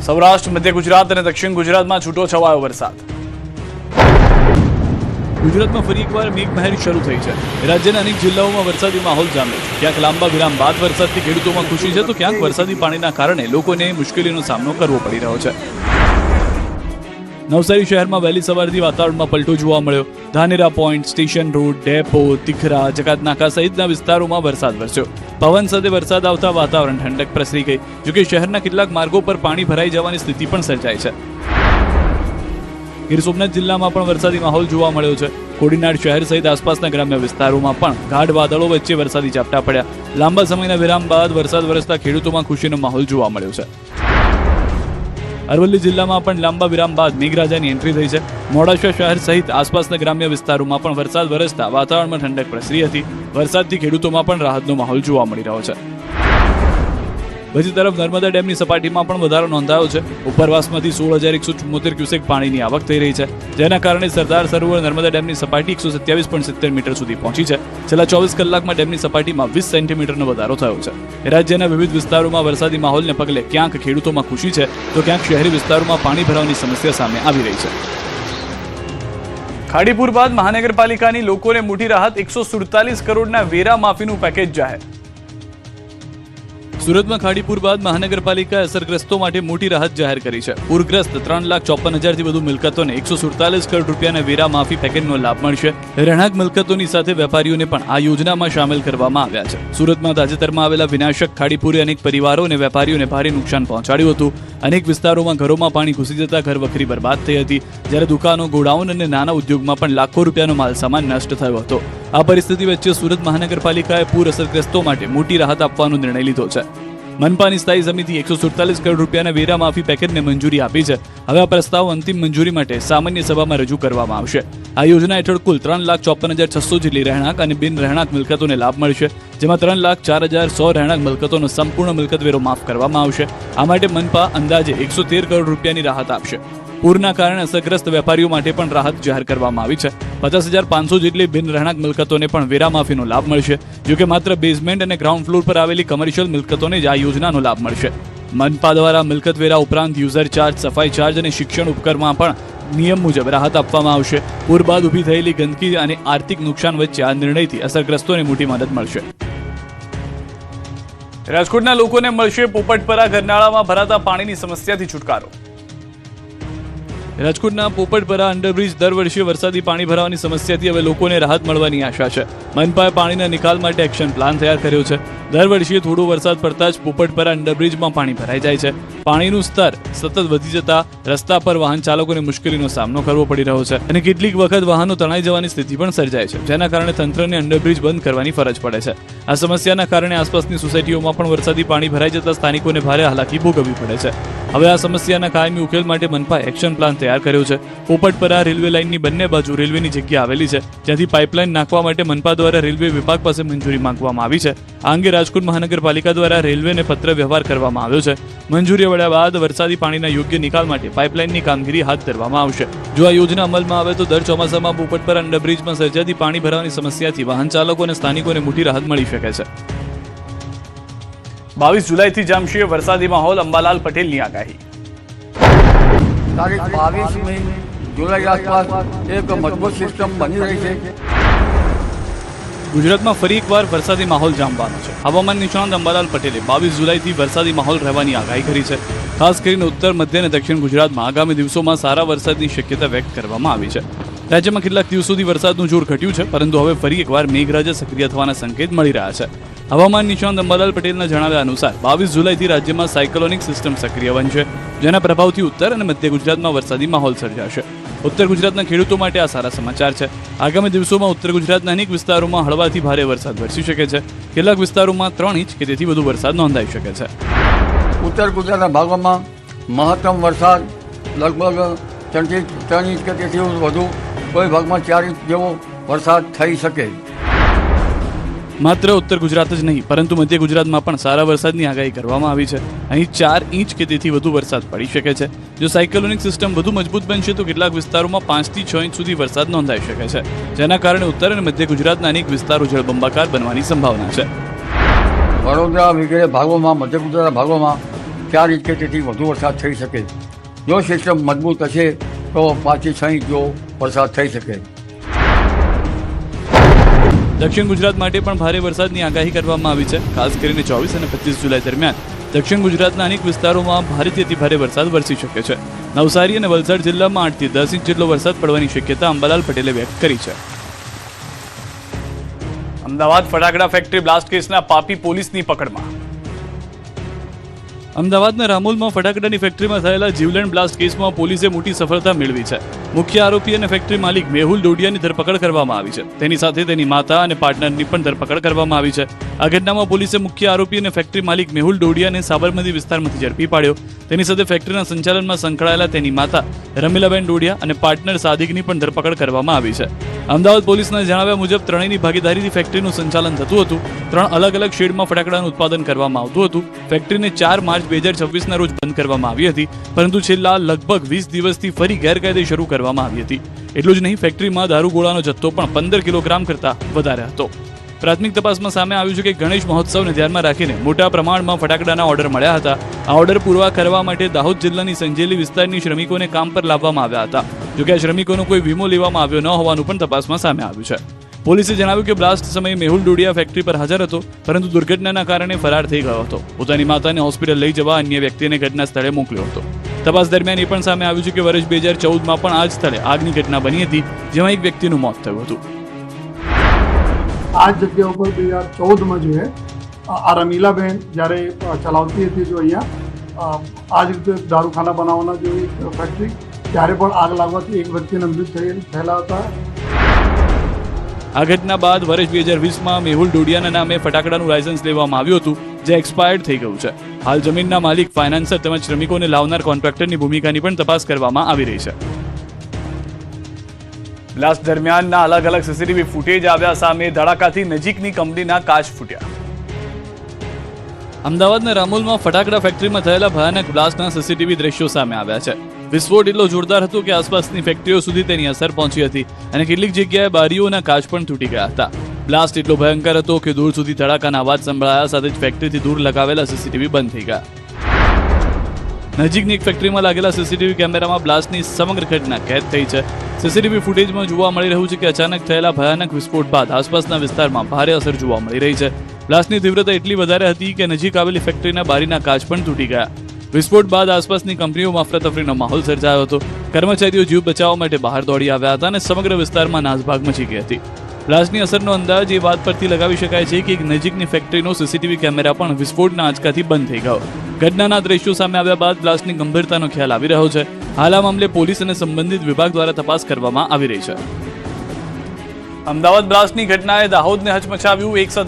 સૌરાષ્ટ્ર, મધ્ય ગુજરાત અને દક્ષિણ ગુજરાતમાં છૂટો છવાયો વરસાદ. ગુજરાતમાં ફરી એકવાર મેઘમહેર શરૂ થઈ છે. રાજ્યના અનેક જિલ્લાઓમાં વરસાદી માહોલ જામ્યો છે. ક્યાંક લાંબા વિરામ બાદ વરસાદથી ખેડૂતોમાં ખુશી છે, તો ક્યાંક વરસાદી પાણીના કારણે લોકોને મુશ્કેલીનો સામનો કરવો પડી રહ્યો છે. નવસારી શહેરમાં વહેલી સવારથી વાતાવરણમાં પલટો જોવા મળ્યો. Dhanera point, station road, depot, Tikhara, જકાતનાકા સહિતના વિસ્તારોમાં વરસાદ વરસ્યો. પવન સાથે વરસાદ આવતા વાતાવરણ ઠંડક પ્રસરી ગઈ. જોકે શહેરના કેટલાક માર્ગો પર પાણી ભરાઈ જવાની સ્થિતિ પણ સર્જાઈ છે. ગીર સોમનાથ જિલ્લામાં પણ વરસાદી માહોલ જોવા મળ્યો છે. કોડીનાર શહેર સહિત આસપાસના ગ્રામ્ય વિસ્તારોમાં પણ ગાઢ વાદળો વચ્ચે વરસાદી ઝાપટા પડ્યા. લાંબા સમયના વિરામ બાદ વરસાદ વરસતા ખેડૂતોમાં ખુશીનો માહોલ જોવા મળ્યો છે. અરવલ્લી જિલ્લામાં પણ લાંબા વિરામ બાદ મેઘરાજાની એન્ટ્રી થઈ છે. મોડાસા શહેર સહિત આસપાસના ગ્રામ્ય વિસ્તારોમાં પણ વરસાદ વરસતા વાતાવરણમાં ઠંડક પ્રસરી હતી. વરસાદથી ખેડૂતોમાં પણ રાહતનો માહોલ જોવા મળી રહ્યો છે. બીજી તરફ નર્મદા ડેમની સપાટીમાં પણ વધારો નોંધાયો છે. ઉપરવાસમાંથી 16,174 ક્યુસેક પાણીની આવક થઈ રહી છે, જેના કારણે સરદાર સરોવર નર્મદા ડેમની સપાટી 127.70 મીટર સુધી પહોંચી છે. છેલ્લા 24 કલાકમાં ડેમની સપાટીમાં 20 સેન્ટીમીટરનો વધારો થયો છે. રાજ્યના વિવિધ વિસ્તારોમાં વરસાદી માહોલને પગલે ક્યાંક ખેડૂતોમાં ખુશી છે, તો ક્યાંક શહેરી વિસ્તારોમાં પાણી ભરાવાની સમસ્યા સામે આવી રહી છે. ખાડીપુર બાદ મહાનગરપાલિકાની લોકોને મોટી રાહત. 147 કરોડના વેરા માફીનું પેકેજ જાહેર. સુરતમાં ખાડીપુર બાદ મહાનગરપાલિકાએ અસરગ્રસ્તો માટે મોટી રાહત જાહેર કરી છે. પૂરગ્રસ્ત 3,54,000થી વધુ મિલકતોને 147 કરોડ રૂપિયાના વેરા માફી પેકેજનો લાભ મળશે. રહેણાંક મિલકતોની સાથે વેપારીઓને પણ આ યોજનામાં સામેલ કરવામાં આવ્યા છે. સુરતમાં તાજેતરમાં આવેલા વિનાશક ખાડીપુરે અનેક પરિવારો અને વેપારીઓને ભારે નુકસાન પહોંચાડ્યું હતું. અનેક વિસ્તારોમાં ઘરોમાં પાણી ઘૂસી જતા ઘરવખરી બરબાદ થઈ હતી, જ્યારે દુકાનો, ગોડાઉન અને નાના ઉદ્યોગમાં પણ લાખો રૂપિયાનો માલસામાન નષ્ટ થયો હતો. આ પરિસ્થિતિ વચ્ચે સુરત મહાનગરપાલિકાએ પૂર અસરગ્રસ્તો માટે મોટી રાહત આપવાનો નિર્ણય લીધો છે. મનપાની સ્થાયી સમિતિ 147 કરોડ રૂપિયાના વેરા માફી પેકેજને મંજૂરી આપી છે. હવે આ પ્રસ્તાવ અંતિમ મંજૂરી માટે સામાન્ય સભામાં રજૂ કરવામાં આવશે. આ યોજના હેઠળ કુલ 3,54,600 જેટલી રહેણાંક અને બિન રહેણાંક મિલકતોને લાભ મળશે, જેમાં 3,04,100 રહેણાંક મિલકતોનો સંપૂર્ણ મિલકત વેરો માફ કરવામાં આવશે. આ માટે મનપા અંદાજે 113 કરોડ રૂપિયાની રાહત આપશે. પૂરના કારણે અસરગ્રસ્ત વેપારીઓ માટે પણ રાહત જાહેર કરવામાં આવી છે. 50,500 જેટલી બિન રહેણાંક મિલકતોને પણ વેરા માફીનો લાભ મળશે. જોકે માત્ર બેઝમેન્ટ અને ગ્રાઉન્ડ ફ્લોર પર આવેલી કમર્શિયલ મિલકતોને જ આ યોજનાનો લાભ મળશે. મનપા દ્વારા મિલકત વેરા ઉપરાંત યુઝર ચાર્જ, સફાઈ ચાર્જ અને શિક્ષણ ઉપકરમાં પણ નિયમ મુજબ રાહત આપવામાં આવશે. પૂર બાદ ઊભી થયેલી ગંદકી અને આર્થિક નુકસાન વચ્ચે આ નિર્ણયથી અસરગ્રસ્તોને મોટી મદદ મળશે. રાજકોટના લોકોને મળશે પોપટપરા ગરનાળામાં ભરાતા પાણીની સમસ્યાથી છુટકારો. રાજકોટના પોપટપરા અંડરબ્રિજ દર વર્ષે વરસાદી પાણી ભરાવાની સમસ્યાથી હવે લોકોને રાહત મળવાની આશા છે. મનપાએ પાણીના નિકાલ માટે એક્શન પ્લાન તૈયાર કર્યો છે. દર વર્ષે થોડો વરસાદ પડતા જ પોપટપરા અંડરબ્રિજમાં પાણી ભરાઈ જાય છે. પાણીનું સ્તર સતત વધી જતા રસ્તા પર વાહન ચાલકોને મુશ્કેલીનો સામનો કરવો પડી રહ્યો છે અને કેટલીક વખત વાહનો તણાઈ જવાની સ્થિતિ પણ સર્જાય છે, જેના કારણે તંત્રને અંડરબ્રિજ બંધ કરવાની ફરજ પડે છે. આ સમસ્યાના કારણે આસપાસની સોસાયટીઓમાં પણ વરસાદી પાણી ભરાઈ જતા સ્થાનિકોને ભારે હાલાકી ભોગવવી પડે છે. હવે આ સમસ્યાના કાયમી ઉકેલ માટે મનપાએ એક્શન પ્લાન તૈયાર કર્યો છે. પોપટપરા રેલવે લાઇનની બંને બાજુ રેલવેની જગ્યા આવેલી છે, જ્યાંથી પાઇપલાઇન નાખવા માટે મનપા દ્વારા રેલવે વિભાગ પાસે મંજૂરી માંગવામાં આવી છે. આ અંગે રાજકોટ મહાનગરપાલિકા દ્વારા રેલવેને પત્ર વ્યવહાર કરવામાં આવ્યો છે. મંજૂરી મળ્યા બાદ વરસાદી પાણીના યોગ્ય નિકાલ માટે પાઇપલાઇનની કામગીરી હાથ ધરવામાં આવશે. જો આ યોજના અમલમાં આવે તો દર ચોમાસામાં પોપટપરા અંડરબ્રિજમાં સર્જાતી પાણી ભરાવાની સમસ્યાથી વાહન ચાલકો અને સ્થાનિકોને મોટી રાહત મળી શકે છે. 22 જુલાઈથી જામશે વરસાદી માહોલ. અંબાલાલ પટેલની આગાહી. તારીખ 22મી જુલાઈ આસપાસ એક મજબૂત સિસ્ટમ બની રહી છે. ગુજરાતમાં ફરી એકવાર વરસાદી માહોલ જામવાનો છે. હવામાન નિષ્ણાત અંબાલાલ પટેલે 22 જુલાઈથી વરસાદી માહોલ રહેવાની આગાહી કરી છે. ખાસ કરીને ઉત્તર, મધ્ય અને દક્ષિણ ગુજરાતમાં આગામી દિવસોમાં સારા વરસાદની શક્યતા વ્યક્ત કરવામાં આવી છે. રાજ્યમાં કેટલાક દિવસોથી વરસાદનું જોર ઘટ્યું છે, પરંતુ હવે ફરી એકવાર મેઘરાજા સક્રિય થવાના સંકેત મળી રહ્યા છે. હવામાન નિષ્ણાત અંબાલાલ પટેલના જણાવ્યા અનુસાર 22 જુલાઈથી રાજ્યમાં સાયક્લોનિક સિસ્ટમ સક્રિય બનશે, જેના પ્રભાવથી ઉત્તર અને મધ્ય ગુજરાતમાં વરસાદી માહોલ સર્જાશે. ઉત્તર ગુજરાતના ખેડૂતો માટે આ સારા સમાચાર છે. આગામી દિવસોમાં ઉત્તર ગુજરાતના અનેક વિસ્તારોમાં હળવાથી ભારે વરસાદ વરસી શકે છે. કેટલાક વિસ્તારોમાં 3 ઇંચ કે તેથી વધુ વરસાદ નોંધાઈ શકે છે. ઉત્તર ગુજરાતના ભાગોમાં મહત્તમ વરસાદ લગભગ 3 ઇંચ કે તેથી વધુ, કોઈ ભાગમાં 4 ઇંચ જેવો વરસાદ થઈ શકે. માત્ર ઉત્તર ગુજરાત જ નહીં, પરંતુ મધ્ય ગુજરાતમાં પણ સારા વરસાદની આગાહી કરવામાં આવી છે. અહીં 4 ઇંચ કે તેથી વધુ વરસાદ પડી શકે છે. જો સાયક્લોનિક સિસ્ટમ વધુ મજબૂત બનશે તો કેટલાક વિસ્તારોમાં 5 થી 6 ઇંચ સુધી વરસાદ નોંધાઈ શકે છે, જેના કારણે ઉત્તર અને મધ્ય ગુજરાતના અનેક વિસ્તારો જળબંબાકાર બનવાની સંભાવના છે. વડોદરા વગેરે ભાગોમાં, મધ્ય ગુજરાતના ભાગોમાં 4 ઇંચ કે તેથી વધુ વરસાદ થઈ શકે. જો સિસ્ટમ મજબૂત હશે તો 5 થી 6 ઇંચ જેવો વરસાદ થઈ શકે. દક્ષિણ ગુજરાત માટે પણ ભારે વરસાદની આગાહી કરવામાં આવી છે. ખાસ કરીને 24 અને 25 જુલાઈ દરમિયાન દક્ષિણ ગુજરાતના અનેક વિસ્તારોમાં ભારેથી અતિ ભારે વરસાદ વરસી શકે છે. નવસારી અને વલસાડ જિલ્લામાં 8 થી 10 ઇંચ જેટલો વરસાદ પડવાની શક્યતા અંબાલાલ પટેલે વ્યક્ત કરી છે. અમદાવાદ ફટાકડા ફેક્ટરી બ્લાસ્ટ કેસના પાપી પોલીસની પકડમાં. અમદાવાદના રામોલમાં ફટાકડાની ફેક્ટરીમાં થયેલા જીવલેણ બ્લાસ્ટ કેસમાં પોલીસે મોટી સફળતા મેળવી છે. મુખ્ય આરોપી અને ફેક્ટરી માલિક મેહુલ ડોડિયાની ધરપકડ કરવામાં આવી છે. તેની સાથે તેની માતા અને પાર્ટનરની પણ ધરપકડ કરવામાં આવી છે. આ ઘટનામાં પોલીસે મુખ્ય આરોપી અને ફેક્ટરી માલિક મેહુલ ડોડિયાને સાબરમતી વિસ્તારમાંથી ઝડપી પાડ્યો. તેની સાથે ફેક્ટરીના સંચાલનમાં સંકળાયેલા તેની માતા રમીલાબેન ડોડિયા અને પાર્ટનર સાદિકની પણ ધરપકડ કરવામાં આવી છે. અમદાવાદ પોલીસના જણાવ્યા મુજબ ત્રણેયની ભાગીદારીથી ફેક્ટરીનું સંચાલન થતું હતું. 3 અલગ અલગ શેડમાં ફટાકડાનું ઉત્પાદન કરવામાં આવતું હતું. ફેક્ટરીને 4 માર્ચ 2026ના રોજ બંધ કરવામાં આવી હતી, પરંતુ છેલ્લા લગભગ 20 દિવસથી ફરી ગેરકાયદે શરૂ કરવામાં આવી હતી. એટલું જ નહીં, ફેક્ટરીમાં દારૂગોળાનો જથ્થો પણ 15 કિલોગ્રામ કરતાં વધારે હતો. પ્રાથમિક તપાસમાં સામે આવ્યું છે કે ગણેશ મહોત્સવને ધ્યાનમાં રાખીને મોટા પ્રમાણમાં ફટાકડાના ઓર્ડર મળ્યા હતા. આ ઓર્ડર પૂરા કરવા માટે દાહોદ જિલ્લાની સંજેલી વિસ્તારની શ્રમિકોને કામ પર લાવવામાં આવ્યા હતા. જોકે આ શ્રમિકોનો કોઈ વીમો લેવામાં આવ્યો ન હોવાનું પણ તપાસમાં સામે આવ્યું છે. પોલીસે જણાવ્યું કે બ્લાસ્ટ સમયે મેહુલ ડોડિયા ફેક્ટરી પર હાજર હતો, પરંતુ દુર્ઘટનાના કારણે ફરાર થઈ ગયો હતો. પોતાની માતાને હોસ્પિટલ લઈ જવા અન્ય વ્યક્તિને ઘટના સ્થળે મોકલ્યો હતો. તપાસ દરમિયાન એ પણ સામે આવ્યું છે કે વર્ષ 2014માં પણ આ જ સ્થળે આગની ઘટના બની હતી, જેમાં એક વ્યક્તિનું મોત થયું હતું. આ જગ્યા ઉપર 2014માં જો હે આ રમીલાબેન જ્યારે ચલાવતી હતી જો અહીંયા આ જ રીતે દારૂખાના બનાવવાના જો ફેક્ટરી, ત્યારે પણ આગ લાગવાથી એક વ્યક્તિના મૃત્યુ થયેલા હતા. આ ઘટના બાદ વર્ષ 2020માં મેહુલ ડોડિયાના નામે ફટાકડાનું લાયસન્સ લેવામાં આવ્યું હતું, જે એક્સપાયર્ડ થઈ ગયું છે. હાલ જમીનના માલિક, ફાઇનાન્સર તેમજ શ્રમિકોને લાવનાર કોન્ટ્રાક્ટરની ભૂમિકાની પણ તપાસ કરવામાં આવી રહી છે. બ્લાસ્ટ દરમિયાનના અલગ અલગ સીસીટીવી ફૂટેજ આવ્યા સામે. ધડાકાથી નજીકની કંપનીના કાચ ફૂટ્યા. અમદાવાદના રામોલમાં ફટાકડા ફેક્ટરીમાં થયેલા ભયાનક બ્લાસ્ટના સીસીટીવી દ્રશ્યો સામે આવ્યા છે. વિસ્ફોટ એટલો જોરદાર હતો કે આસપાસની ફેક્ટરીઓ સુધી તેની અસર પહોંચી હતી અને કેટલીક જગ્યાએ બારીઓના કાચ પણ તૂટી ગયા હતા. બ્લાસ્ટ એટલો ભયંકર હતો કે દૂર સુધી ધડાકાના અવાજ સંભળાયા સાથે જ ફેક્ટરીથી દૂર લગાવેલા સીસીટીવી બંધ થઈ ગયા. નજીકની એક ફેક્ટરીમાં લાગેલા સીસીટીવી કેમેરામાં બ્લાસ્ટની સમગ્ર ઘટના કેદ થઈ છે. સીસીટીવી ફૂટેજમાં જોવા મળી રહ્યું છે કે અચાનક થયેલા ભયાનક વિસ્ફોટ બાદ આસપાસના વિસ્તારમાં ભારે અસર જોવા મળી રહી છે. બ્લાસ્ટની તીવ્રતા એટલી વધારે હતી કે નજીક આવેલી ફેક્ટરીના બારીના કાચ પણ તૂટી ગયા. વિસ્ફોટ બાદ આસપાસની કંપનીઓમાં અફરાતફરીનો માહોલ સર્જાયો હતો. કર્મચારીઓ જીવ બચાવવા માટે બહાર દોડી આવ્યા હતા અને સમગ્ર વિસ્તારમાં નાસભાગ મચી ગઈ હતી. બ્લાસ્ટની અસરનો અંદાજ એ વાત પરથી લગાવી શકાય છે કે એક નજીકની ફેક્ટરીનો સીસીટીવી કેમેરા પણ વિસ્ફોટના આંચકાથી બંધ થઈ ગયો. ઘટનાના દ્રશ્યો સામે આવ્યા બાદ બ્લાસ્ટની ગંભીરતાનો ખ્યાલ આવી રહ્યો છે. હાલ આ મામલે પોલીસ અને સંબંધિત વિભાગ દ્વારા તપાસ કરવામાં આવી રહી છે. અમદાવાદ બ્લાસ્ટની ઘટનાએ દાહોદને હચમચાવ્યું. એક સાથે